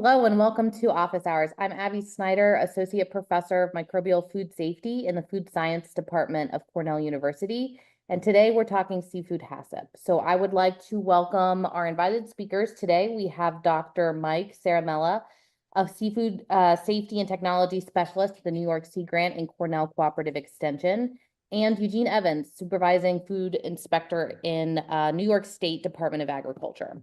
Hello and welcome to Office Hours. I'm Abby Snyder, Associate Professor of Microbial Food Safety in the Food Science Department of Cornell University. And today we're talking seafood HACCP. So I would like to welcome our invited speakers. Today we have Dr. Mike Ciaramella, a seafood safety and technology specialist at the New York Sea Grant and Cornell Cooperative Extension, and Eugene Evans, supervising food inspector in New York State Department of Agriculture.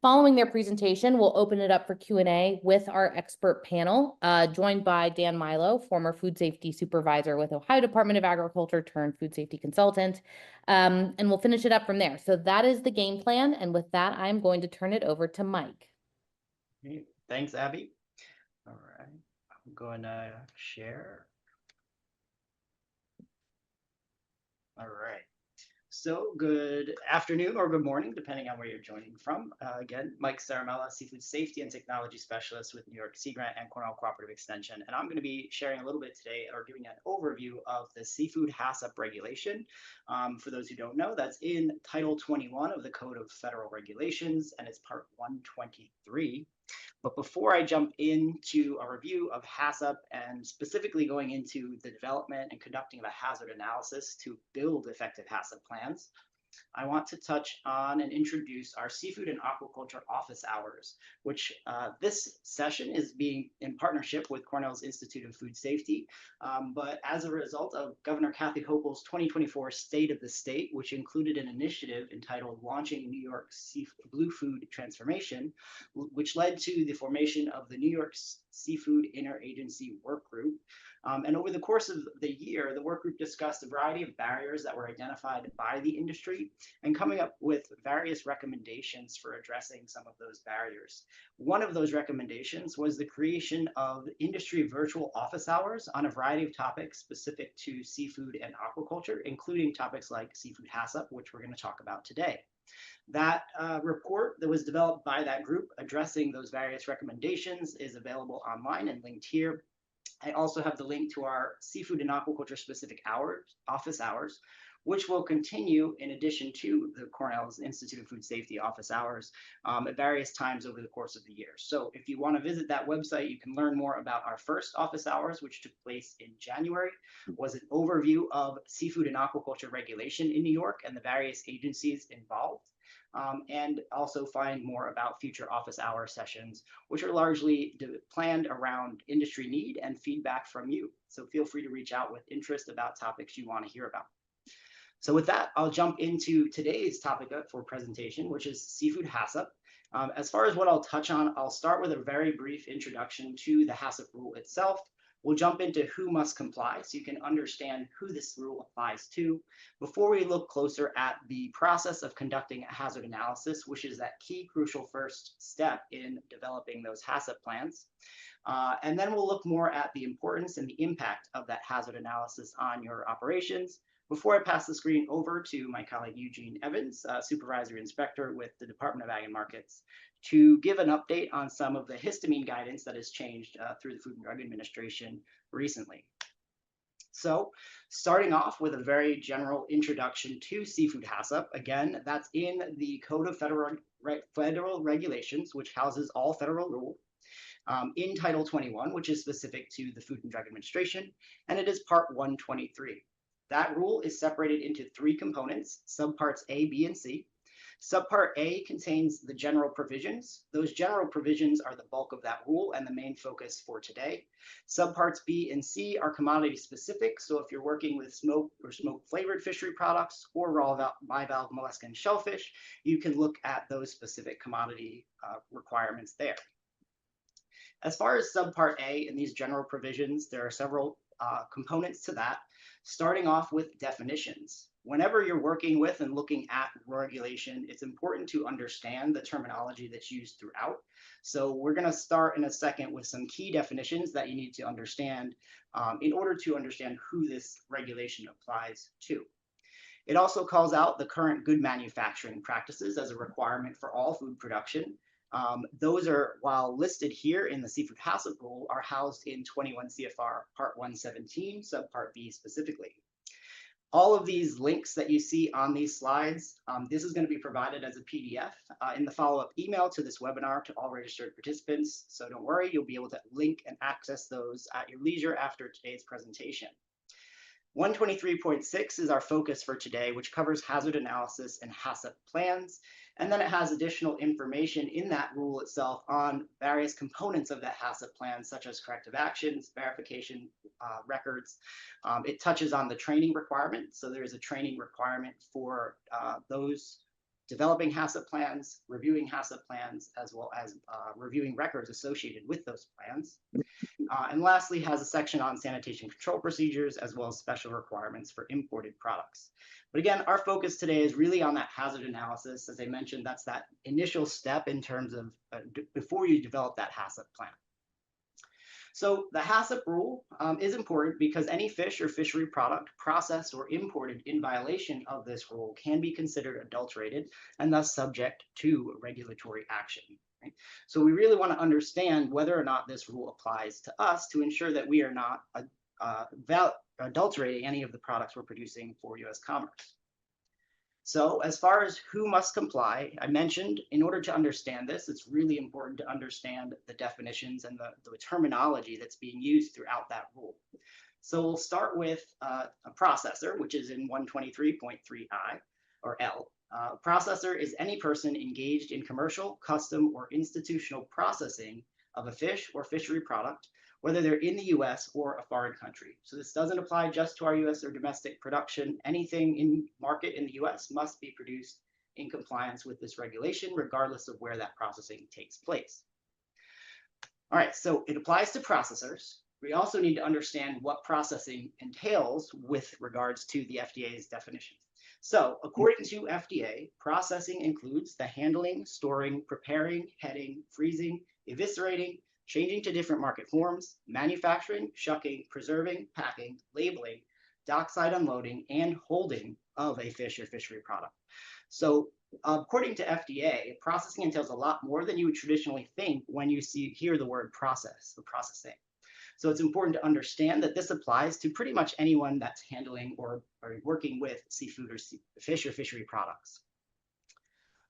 Following their presentation, we'll open it up for Q&A with our expert panel, joined by Dan Milo, former food safety supervisor with Ohio Department of Agriculture turned food safety consultant, and we'll finish it up from there. So that is the game plan, and with that, I'm going to turn it over to Mike. Great. Thanks, Abby. All right, I'm going to share. All right. So good afternoon or good morning, depending on where you're joining from. Again, Mike Ciaramella, Seafood Safety and Technology Specialist with New York Sea Grant and Cornell Cooperative Extension. And I'm going to be sharing a little bit today, or giving an overview of the Seafood HACCP regulation. For those who don't know, that's in Title 21 of the Code of Federal Regulations, and it's Part 123. But before I jump into a review of HACCP and specifically going into the development and conducting of a hazard analysis to build effective HACCP plans, I want to touch on and introduce our Seafood and Aquaculture Office Hours, which this session is being in partnership with Cornell's Institute of Food Safety. But as a result of Governor Kathy Hochul's 2024 State of the State, which included an initiative entitled Launching New York's Blue Food Transformation, which led to the formation of the New York Seafood Interagency Work Group. And over the course of the year, the work group discussed a variety of barriers that were identified by the industry and coming up with various recommendations for addressing some of those barriers. One of those recommendations was the creation of industry virtual office hours on a variety of topics specific to seafood and aquaculture, including topics like seafood HACCP, which we're going to talk about today. That report that was developed by that group addressing those various recommendations is available online and linked here. I also have the link to our seafood and aquaculture specific office hours, which will continue in addition to the Cornell's Institute of Food Safety office hours at various times over the course of the year. So if you want to visit that website, you can learn more about our first office hours, which took place in January, was an overview of seafood and aquaculture regulation in New York and the various agencies involved. And also find more about future office hour sessions, which are largely planned around industry need and feedback from you. So feel free to reach out with interest about topics you want to hear about. So with that, I'll jump into today's topic for presentation, which is seafood HACCP. As far as what I'll touch on, I'll start with a very brief introduction to the HACCP rule itself. We'll jump into who must comply so you can understand who this rule applies to before we look closer at the process of conducting a hazard analysis, which is that key crucial first step in developing those HACCP plans. And then we'll look more at the importance and the impact of that hazard analysis on your operations before I pass the screen over to my colleague Eugene Evans, Supervisory Inspector with the Department of Ag and Markets, to give an update on some of the histamine guidance that has changed through the Food and Drug Administration recently. So starting off with a very general introduction to seafood HACCP, again, that's in the Code of Federal Regulations, which houses all federal rules. In Title 21, which is specific to the Food and Drug Administration, and it is Part 123. That rule is separated into three components, subparts A, B, and C. Subpart A contains the general provisions. Those general provisions are the bulk of that rule and the main focus for today. Subparts B and C are commodity specific. So if you're working with smoke or smoke flavored fishery products or raw bivalve molluscan and shellfish, you can look at those specific commodity requirements there. As far as subpart A and these general provisions, there are several components to that, starting off with definitions. Whenever you're working with and looking at regulation, it's important to understand the terminology that's used throughout. So we're going to start in a second with some key definitions that you need to understand in order to understand who this regulation applies to. It also calls out the current good manufacturing practices as a requirement for all food production. Those are, while listed here in the seafood HACCP rule, are housed in 21 CFR Part 117, subpart B specifically. All of these links that you see on these slides, this is going to be provided as a PDF in the follow-up email to this webinar to all registered participants. So don't worry, you'll be able to link and access those at your leisure after today's presentation. 123.6 is our focus for today, which covers hazard analysis and HACCP plans. And then it has additional information in that rule itself on various components of that HACCP plan, such as corrective actions, verification records. It touches on the training requirement. So there is a training requirement for those developing HACCP plans, reviewing HACCP plans, as well as reviewing records associated with those plans. And lastly, has a section on sanitation control procedures, as well as special requirements for imported products. But again, our focus today is really on that hazard analysis. As I mentioned, that's that initial step in terms of before you develop that HACCP plan. So the HACCP rule is important because any fish or fishery product processed or imported in violation of this rule can be considered adulterated and thus subject to regulatory action. Right? So we really want to understand whether or not this rule applies to us to ensure that we are not adulterating any of the products we're producing for U.S. commerce. So as far as who must comply, I mentioned in order to understand this, it's really important to understand the definitions and the terminology that's being used throughout that rule. So we'll start with a processor, which is in 123.3I or L. A processor is any person engaged in commercial, custom, or institutional processing of a fish or fishery product, whether they're in the US or a foreign country. So this doesn't apply just to our US or domestic production. Anything in market in the US must be produced in compliance with this regulation, regardless of where that processing takes place. All right, so it applies to processors. We also need to understand what processing entails with regards to the FDA's definition. So according to FDA, processing includes the handling, storing, preparing, heading, freezing, eviscerating, changing to different market forms, manufacturing, shucking, preserving, packing, labeling, dockside unloading, and holding of a fish or fishery product. So according to FDA, processing entails a lot more than you would traditionally think when you hear the word process, the processing. So it's important to understand that this applies to pretty much anyone that's handling or working with seafood or fish or fishery products.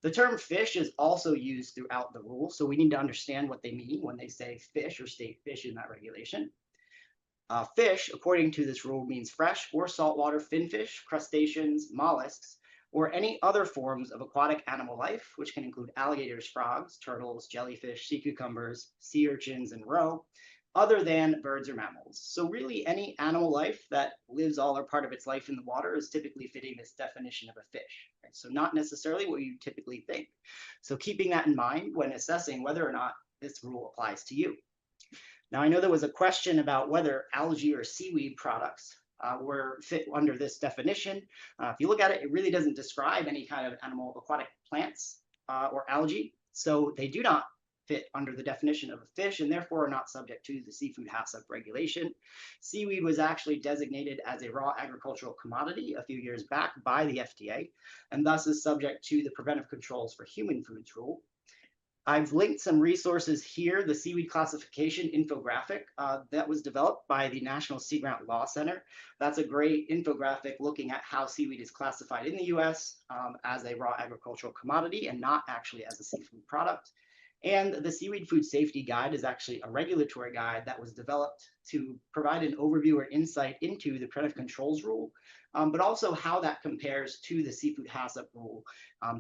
The term fish is also used throughout the rule, so we need to understand what they mean when they say fish or state fish in that regulation. Fish, according to this rule, means fresh or saltwater finfish, crustaceans, mollusks, or any other forms of aquatic animal life, which can include alligators, frogs, turtles, jellyfish, sea cucumbers, sea urchins, and roe, other than birds or mammals. So really any animal life that lives all or part of its life in the water is typically fitting this definition of a fish. Right? So not necessarily what you typically think. So keeping that in mind when assessing whether or not this rule applies to you. Now I know there was a question about whether algae or seaweed products were fit under this definition. If you look at it, it really doesn't describe any kind of animal aquatic plants or algae. So they do not fit under the definition of a fish and therefore are not subject to the seafood HACCP regulation. Seaweed was actually designated as a raw agricultural commodity a few years back by the FDA and thus is subject to the preventive controls for human foods rule. I've linked some resources here, the seaweed classification infographic that was developed by the National Sea Grant Law Center. That's a great infographic looking at how seaweed is classified in the US as a raw agricultural commodity and not actually as a seafood product. And the Seaweed Food Safety Guide is actually a regulatory guide that was developed to provide an overview or insight into the preventive controls rule, but also how that compares to the seafood HACCP rule.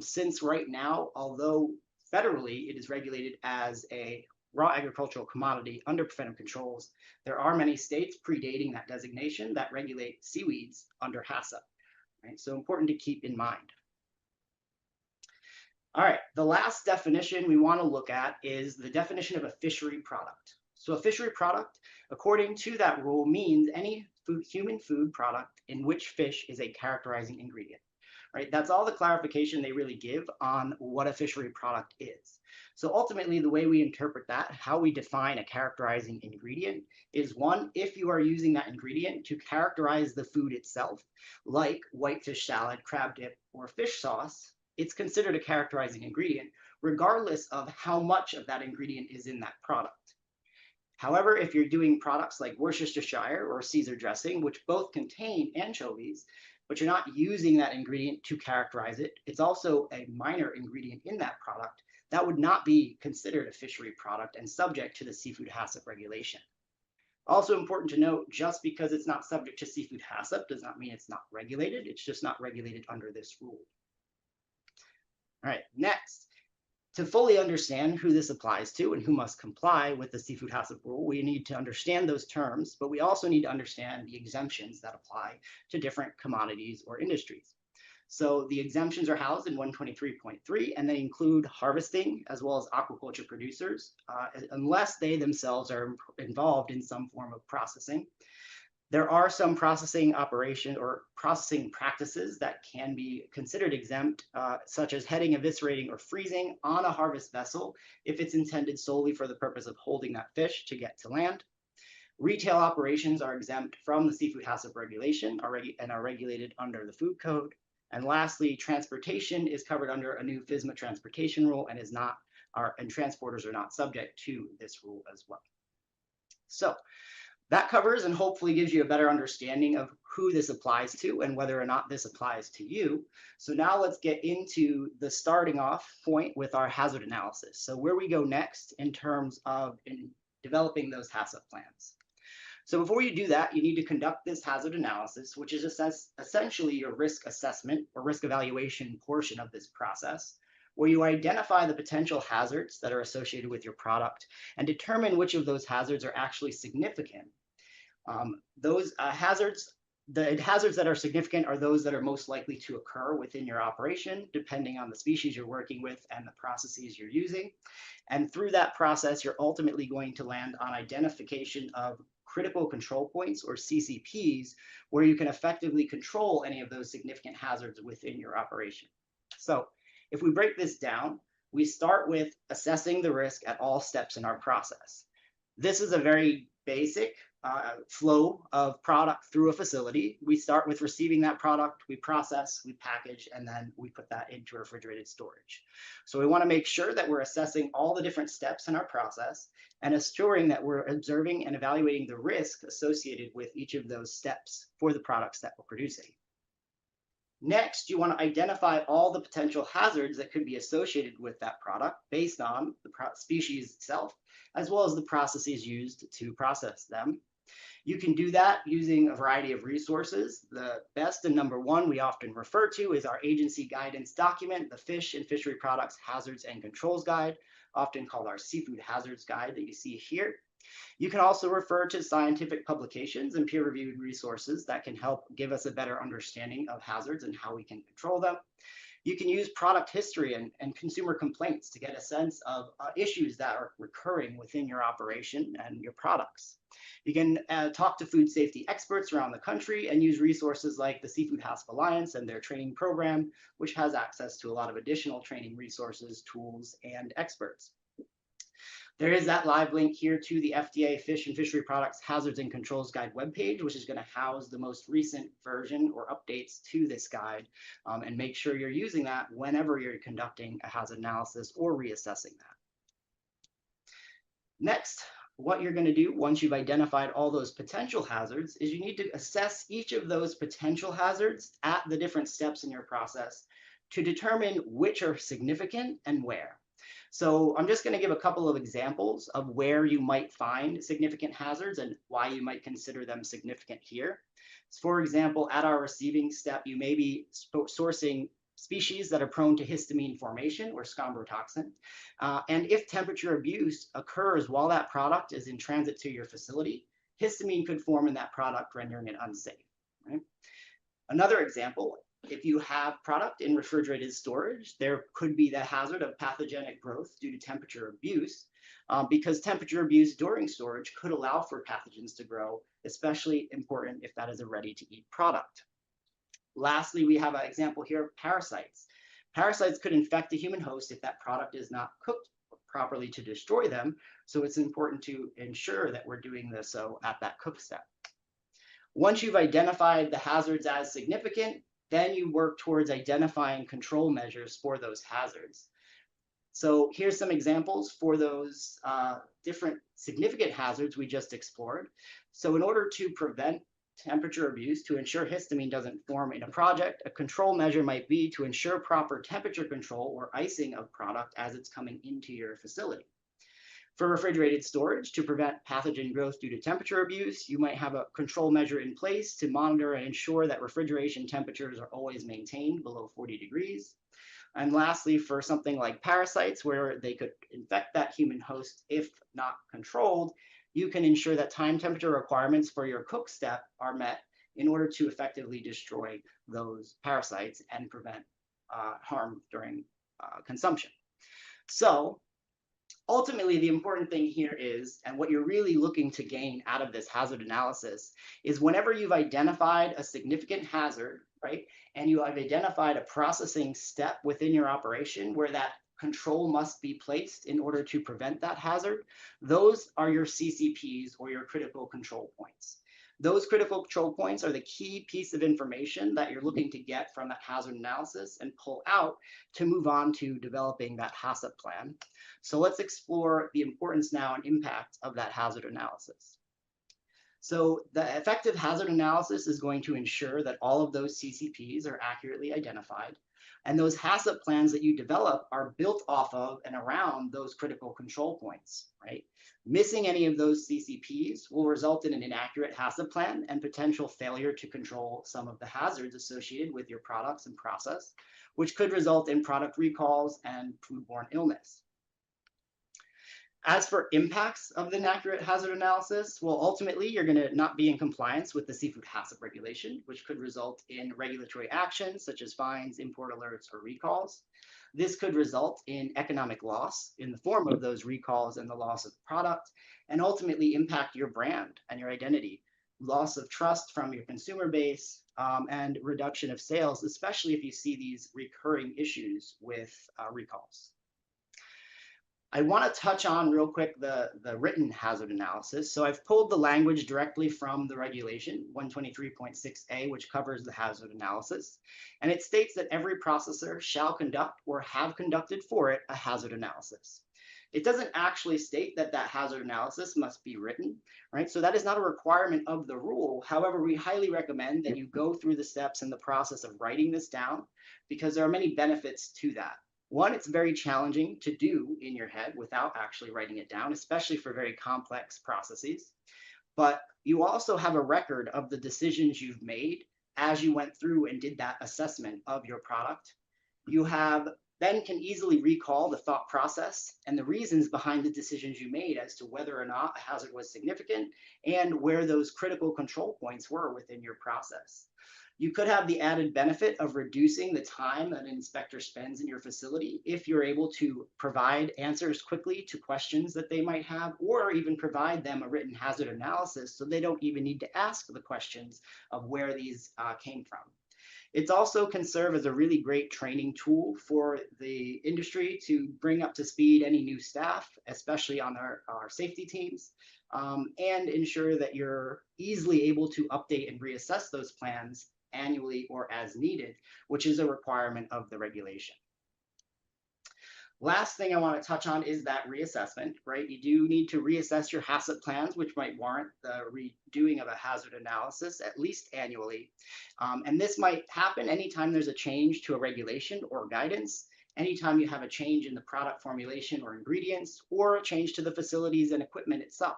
Since right now, although federally it is regulated as a raw agricultural commodity under preventive controls, there are many states predating that designation that regulate seaweeds under HACCP. Right? So important to keep in mind. All right, the last definition we want to look at is the definition of a fishery product. So a fishery product, according to that rule, means any human food product in which fish is a characterizing ingredient. Right? That's all the clarification they really give on what a fishery product is. So ultimately, the way we interpret that, how we define a characterizing ingredient is one, if you are using that ingredient to characterize the food itself, like whitefish salad, crab dip, or fish sauce, it's considered a characterizing ingredient, regardless of how much of that ingredient is in that product. However, if you're doing products like Worcestershire or Caesar dressing, which both contain anchovies, but you're not using that ingredient to characterize it. It's also a minor ingredient in that product that would not be considered a fishery product and subject to the seafood HACCP regulation. Also important to note, just because it's not subject to seafood HACCP does not mean it's not regulated. It's just not regulated under this rule. All right, next, to fully understand who this applies to and who must comply with the seafood HACCP rule, we need to understand those terms, but we also need to understand the exemptions that apply to different commodities or industries. So the exemptions are housed in 123.3, and they include harvesting as well as aquaculture producers, unless they themselves are involved in some form of processing. There are some processing operation or processing practices that can be considered exempt, such as heading, eviscerating, or freezing on a harvest vessel if it's intended solely for the purpose of holding that fish to get to land. Retail operations are exempt from the seafood HACCP regulation and are regulated under the food code. And lastly, transportation is covered under a new FSMA transportation rule and and transporters are not subject to this rule as well. So that covers and hopefully gives you a better understanding of who this applies to and whether or not this applies to you. So now let's get into the starting off point with our hazard analysis. So where we go next in terms of developing those HACCP plans. So before you do that, you need to conduct this hazard analysis, which is essentially your risk assessment or risk evaluation portion of this process, where you identify the potential hazards that are associated with your product and determine which of those hazards are actually significant. The hazards that are significant are those that are most likely to occur within your operation, depending on the species you're working with and the processes you're using. And through that process, you're ultimately going to land on identification of critical control points or CCPs, where you can effectively control any of those significant hazards within your operation. So if we break this down, we start with assessing the risk at all steps in our process. This is a very basic flow of product through a facility. We start with receiving that product, we process, we package, and then we put that into refrigerated storage. So we want to make sure that we're assessing all the different steps in our process and assuring that we're observing and evaluating the risk associated with each of those steps for the products that we're producing. Next, you want to identify all the potential hazards that could be associated with that product based on the species itself, as well as the processes used to process them. You can do that using a variety of resources. The best and number one we often refer to is our agency guidance document, the Fish and Fishery Products Hazards and Controls Guide, often called our Seafood Hazards Guide that you see here. You can also refer to scientific publications and peer-reviewed resources that can help give us a better understanding of hazards and how we can control them. You can use product history and consumer complaints to get a sense of issues that are recurring within your operation and your products. You can talk to food safety experts around the country and use resources like the Seafood HACCP Alliance and their training program, which has access to a lot of additional training resources, tools, and experts. There is that live link here to the FDA Fish and Fishery Products Hazards and Controls Guide webpage, which is going to house the most recent version or updates to this guide, and make sure you're using that whenever you're conducting a hazard analysis or reassessing that. Next, what you're going to do once you've identified all those potential hazards is you need to assess each of those potential hazards at the different steps in your process to determine which are significant and where. So I'm just going to give a couple of examples of where you might find significant hazards and why you might consider them significant here. So for example, at our receiving step, you may be sourcing species that are prone to histamine formation or scombrotoxin. And if temperature abuse occurs while that product is in transit to your facility, histamine could form in that product, rendering it unsafe. Right? Another example, if you have product in refrigerated storage, there could be the hazard of pathogenic growth due to temperature abuse, because temperature abuse during storage could allow for pathogens to grow, especially important if that is a ready-to-eat product. Lastly, we have an example here of parasites. Parasites could infect the human host if that product is not cooked properly to destroy them, so it's important to ensure that we're doing this so at that cook step. Once you've identified the hazards as significant, then you work towards identifying control measures for those hazards. So here's some examples for those different significant hazards we just explored. So in order to prevent temperature abuse to ensure histamine doesn't form in a project. A control measure might be to ensure proper temperature control or icing of product as it's coming into your facility. For refrigerated storage, to prevent pathogen growth due to temperature abuse, you might have a control measure in place to monitor and ensure that refrigeration temperatures are always maintained below 40 degrees. And lastly, for something like parasites, where they could infect that human host if not controlled, you can ensure that time temperature requirements for your cook step are met in order to effectively destroy those parasites and prevent harm during consumption. So ultimately, the important thing here is, and what you're really looking to gain out of this hazard analysis, is whenever you've identified a significant hazard, right, and you have identified a processing step within your operation where that control must be placed in order to prevent that hazard, those are your CCPs, or your critical control points. Those critical control points are the key piece of information that you're looking to get from that hazard analysis and pull out to move on to developing that HACCP plan. So let's explore the importance now and impact of that hazard analysis. So the effective hazard analysis is going to ensure that all of those CCPs are accurately identified, and those HACCP plans that you develop are built off of and around those critical control points, right? Missing any of those CCPs will result in an inaccurate HACCP plan and potential failure to control some of the hazards associated with your products and process, which could result in product recalls and foodborne illness. As for impacts of the inaccurate hazard analysis, well, ultimately, you're going to not be in compliance with the seafood HACCP regulation, which could result in regulatory actions such as fines, import alerts, or recalls. This could result in economic loss in the form of those recalls and the loss of the product, and ultimately impact your brand and your identity, loss of trust from your consumer base, and reduction of sales, especially if you see these recurring issues with recalls. I want to touch on real quick the written hazard analysis. So I've pulled the language directly from the regulation 123.6A, which covers the hazard analysis. And it states that every processor shall conduct or have conducted for it a hazard analysis. It doesn't actually state that that hazard analysis must be written, right? So that is not a requirement of the rule. However, we highly recommend that you go through the steps in the process of writing this down, because there are many benefits to that. One, it's very challenging to do in your head without actually writing it down, especially for very complex processes. But you also have a record of the decisions you've made as you went through and did that assessment of your product. You then can easily recall the thought process and the reasons behind the decisions you made as to whether or not a hazard was significant and where those critical control points were within your process. You could have the added benefit of reducing the time that an inspector spends in your facility if you're able to provide answers quickly to questions that they might have, or even provide them a written hazard analysis so they don't even need to ask the questions of where these came from. It also can serve as a really great training tool for the industry to bring up to speed any new staff, especially on our safety teams, and ensure that you're easily able to update and reassess those plans annually or as needed, which is a requirement of the regulation. Last thing I want to touch on is that reassessment, right? You do need to reassess your HACCP plans, which might warrant the redoing of a hazard analysis at least annually. And this might happen anytime there's a change to a regulation or guidance, anytime you have a change in the product formulation or ingredients, or a change to the facilities and equipment itself.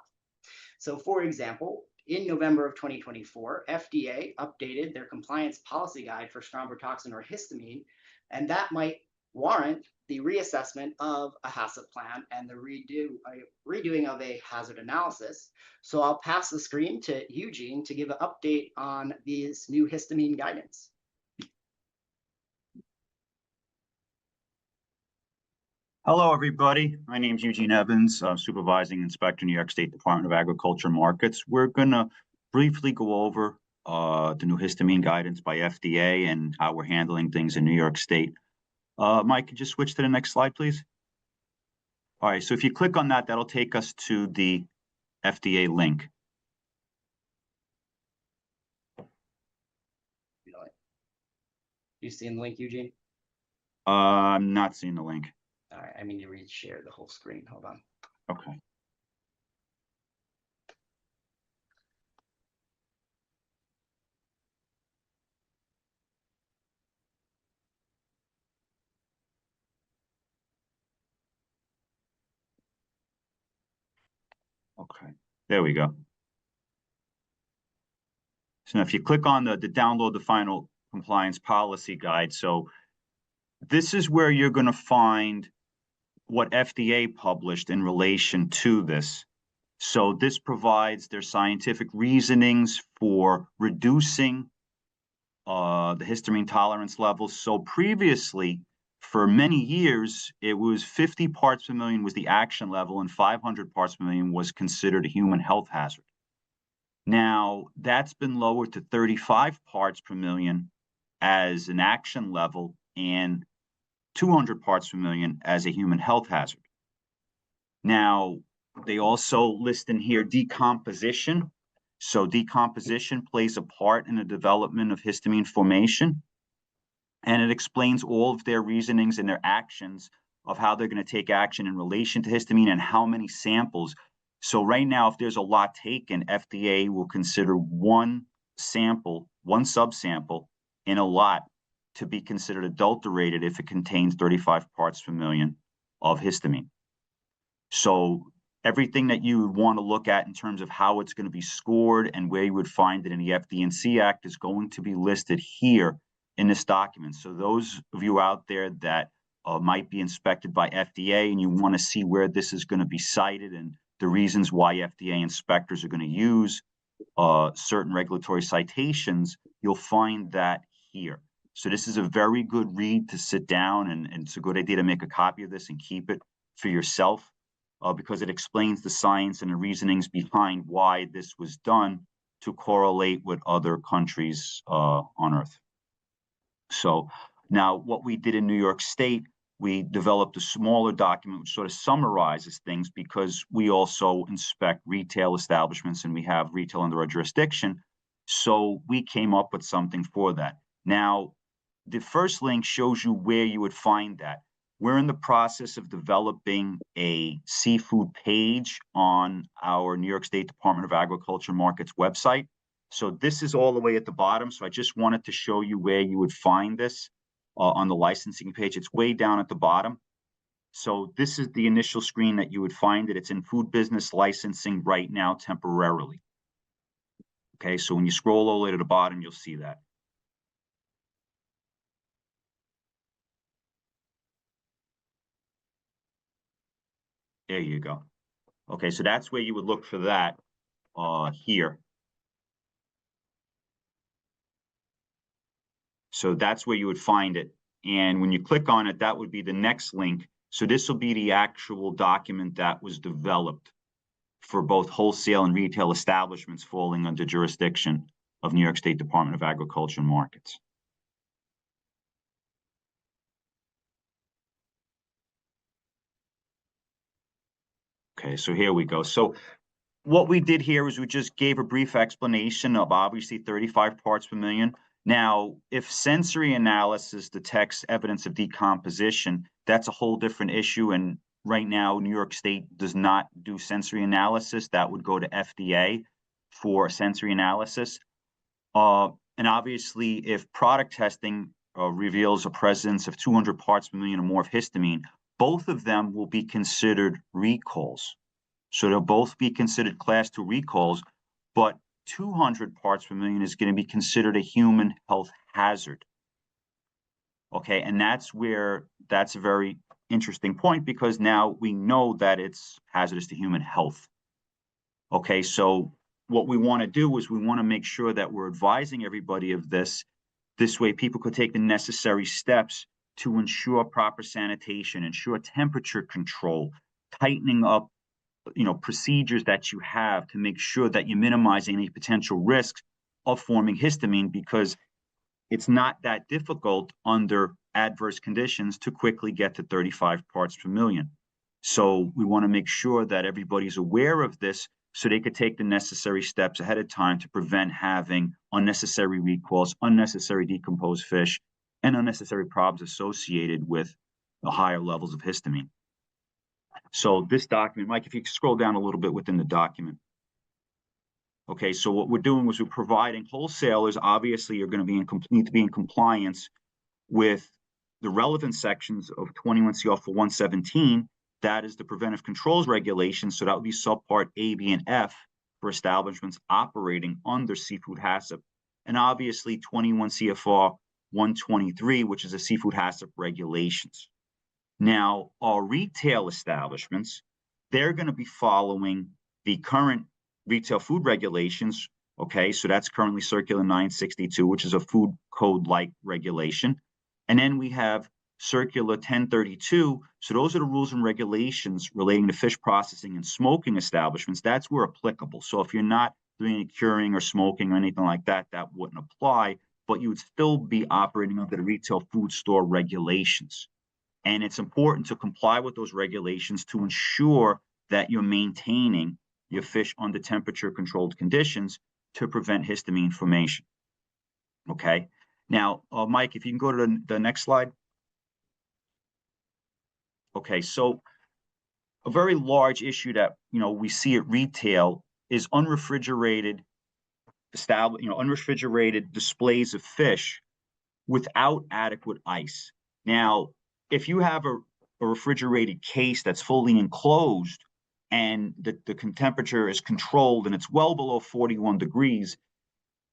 So for example, in November of 2024, FDA updated their compliance policy guide for strombrotoxin or histamine, and that might warrant the reassessment of a HACCP plan and the redoing of a hazard analysis. So I'll pass the screen to Eugene to give an update on these new histamine guidance. Hello, everybody. My name is Eugene Evans, Supervising Inspector, New York State Department of Agriculture Markets. We're going to briefly go over the new histamine guidance by FDA and how we're handling things in New York State. Mike, could you switch to the next slide, please? All right, so if you click on that, that'll take us to the FDA link. You seeing the link, Eugene? I'm not seeing the link. All right, I mean to share the whole screen. Hold on. Okay. Okay, there we go. So now if you click on the download the final compliance policy guide, so this is where you're going to find what FDA published in relation to this. So this provides their scientific reasonings for reducing the histamine tolerance levels. So previously, for many years, it was 50 parts per million was the action level and 500 parts per million was considered a human health hazard. Now, that's been lowered to 35 parts per million as an action level and 200 parts per million as a human health hazard. Now, they also list in here decomposition. So decomposition plays a part in the development of histamine formation. And it explains all of their reasonings and their actions of how they're going to take action in relation to histamine and how many samples. So right now, if there's a lot taken, FDA will consider one sample, one subsample in a lot to be considered adulterated if it contains 35 parts per million of histamine. So everything that you would want to look at in terms of how it's going to be scored and where you would find it in the FD&C Act is going to be listed here in this document. So those of you out there that might be inspected by FDA and you want to see where this is going to be cited and the reasons why FDA inspectors are going to use certain regulatory citations, you'll find that here. So this is a very good read to sit down, and it's a good idea to make a copy of this and keep it for yourself because it explains the science and the reasonings behind why this was done to correlate with other countries on Earth. So now what we did in New York State, we developed a smaller document which sort of summarizes things because we also inspect retail establishments and we have retail under our jurisdiction. So we came up with something for that. Now, the first link shows you where you would find that. We're in the process of developing a seafood page on our New York State Department of Agriculture Markets website. So this is all the way at the bottom. So I just wanted to show you where you would find this on the licensing page. It's way down at the bottom. So this is the initial screen that you would find it. It's in food business licensing right now temporarily. Okay, so when you scroll all the way to the bottom, you'll see that. There you go. Okay, so that's where you would look for that here. So that's where you would find it. And when you click on it, that would be the next link. So this will be the actual document that was developed for both wholesale and retail establishments falling under jurisdiction of New York State Department of Agriculture and Markets. Okay, so here we go. So what we did here is we just gave a brief explanation of obviously 35 parts per million. Now, if sensory analysis detects evidence of decomposition, that's a whole different issue. And right now, New York State does not do sensory analysis. That would go to FDA for sensory analysis. And obviously, if product testing reveals a presence of 200 parts per million or more of histamine, both of them will be considered recalls. So they'll both be considered class 2 recalls, but 200 parts per million is going to be considered a human health hazard. Okay, and that's a very interesting point because now we know that it's hazardous to human health. Okay, so what we want to do is we want to make sure that we're advising everybody of this. This way people could take the necessary steps to ensure proper sanitation, ensure temperature control, tightening up procedures that you have to make sure that you minimize any potential risks of forming histamine, because it's not that difficult under adverse conditions to quickly get to 35 parts per million. So we want to make sure that everybody's aware of this so they could take the necessary steps ahead of time to prevent having unnecessary recalls, unnecessary decomposed fish, and unnecessary problems associated with the higher levels of histamine. So this document, Mike, if you scroll down a little bit within the document. Okay, so what we're doing was we're providing wholesalers, obviously, you're going to need to be in compliance with the relevant sections of 21 CFR 117 That is the preventive controls regulation. So that would be subpart A, B, and F for establishments operating under seafood HACCP. And obviously 21 CFR 123, which is a seafood HACCP regulations. Now, our retail establishments, they're going to be following the current retail food regulations. Okay, so that's currently Circular 962, which is a food code-like regulation. And then we have Circular 1032. So those are the rules and regulations relating to fish processing and smoking establishments. That's where applicable. So if you're not doing any curing or smoking or anything like that, that wouldn't apply, but you would still be operating under the retail food store regulations. And it's important to comply with those regulations to ensure that you're maintaining your fish under temperature controlled conditions to prevent histamine formation. Okay. Now, Mike, if you can go to the next slide. Okay, so a very large issue that we see at retail is unrefrigerated unrefrigerated displays of fish without adequate ice. Now, if you have a refrigerated case that's fully enclosed and the temperature is controlled and it's well below 41 degrees,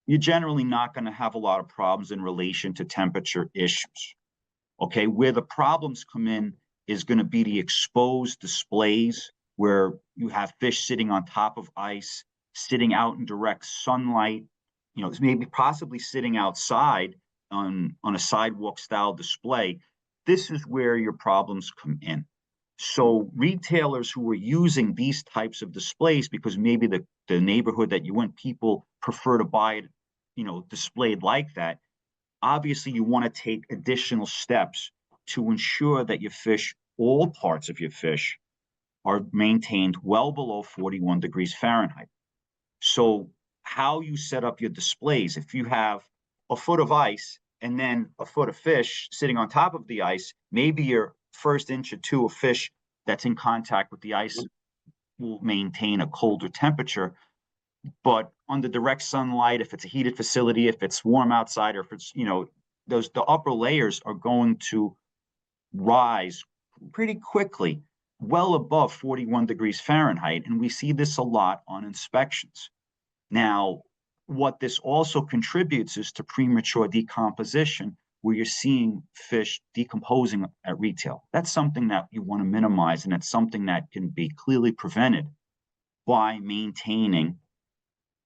you're generally not going to have a lot of problems in relation to temperature issues. Okay, where the problems come in is going to be the exposed displays where you have fish sitting on top of ice, sitting out in direct sunlight, maybe possibly sitting outside on a sidewalk style display. This is where your problems come in. So retailers who are using these types of displays, because maybe the neighborhood that you in, people prefer to buy it, displayed like that, obviously you want to take additional steps to ensure that your fish, all parts of your fish, are maintained well below 41 degrees Fahrenheit. So how you set up your displays, if you have a foot of ice and then a foot of fish sitting on top of the ice, maybe your first inch or two of fish that's in contact with the ice will maintain a colder temperature. But under direct sunlight, if it's a heated facility, if it's warm outside, or if it's, the upper layers are going to rise pretty quickly, well above 41 degrees Fahrenheit. And we see this a lot on inspections. Now, what this also contributes is to premature decomposition, where you're seeing fish decomposing at retail. That's something that you want to minimize, and it's something that can be clearly prevented by maintaining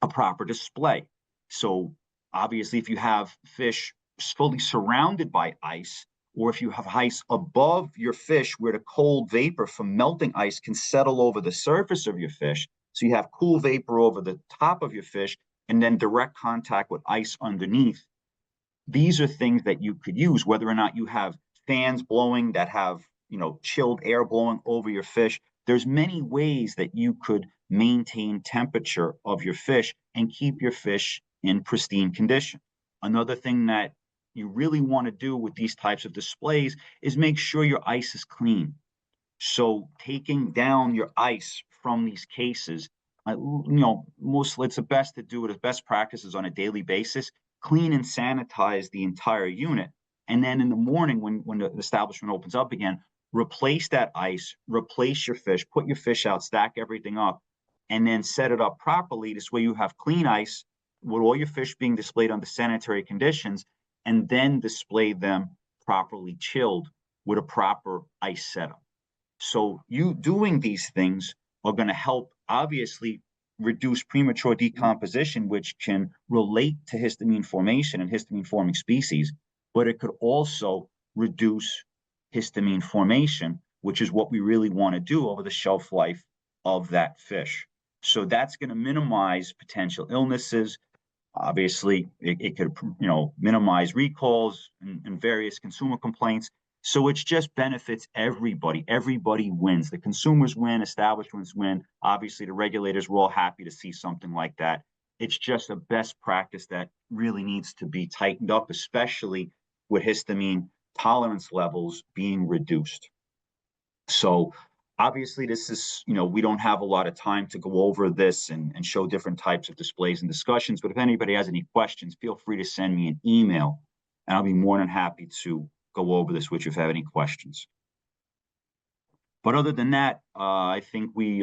a proper display. So obviously, if you have fish fully surrounded by ice, or if you have ice above your fish where the cold vapor from melting ice can settle over the surface of your fish, so you have cool vapor over the top of your fish and then direct contact with ice underneath, these are things that you could use, whether or not you have fans blowing that have, chilled air blowing over your fish. There's many ways that you could maintain temperature of your fish and keep your fish in pristine condition. Another thing that you really want to do with these types of displays is make sure your ice is clean. So taking down your ice from these cases, it's the best to do it as best practices on a daily basis, clean and sanitize the entire unit. And then in the morning, when the establishment opens up again, replace that ice, replace your fish, put your fish out, stack everything up, and then set it up properly. This way you have clean ice with all your fish being displayed under sanitary conditions, and then display them properly chilled with a proper ice setup. So you doing these things are going to help, obviously, reduce premature decomposition, which can relate to histamine formation and histamine forming species, but it could also reduce histamine formation, which is what we really want to do over the shelf life of that fish. So that's going to minimize potential illnesses. Obviously, it could, minimize recalls and various consumer complaints. So it just benefits everybody. Everybody wins. The consumers win, establishments win. Obviously, the regulators were all happy to see something like that. It's just a best practice that really needs to be tightened up, especially with histamine tolerance levels being reduced. So obviously, this is, we don't have a lot of time to go over this and show different types of displays and discussions. But if anybody has any questions, feel free to send me an email, and I'll be more than happy to go over this with you if you have any questions. But other than that, I think we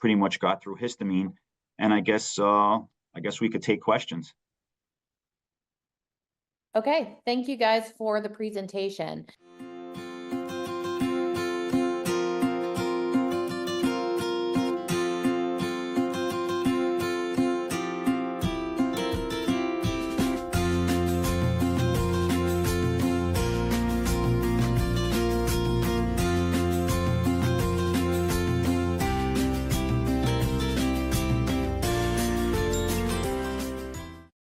pretty much got through histamine, and I guess we could take questions. Okay, thank you guys for the presentation.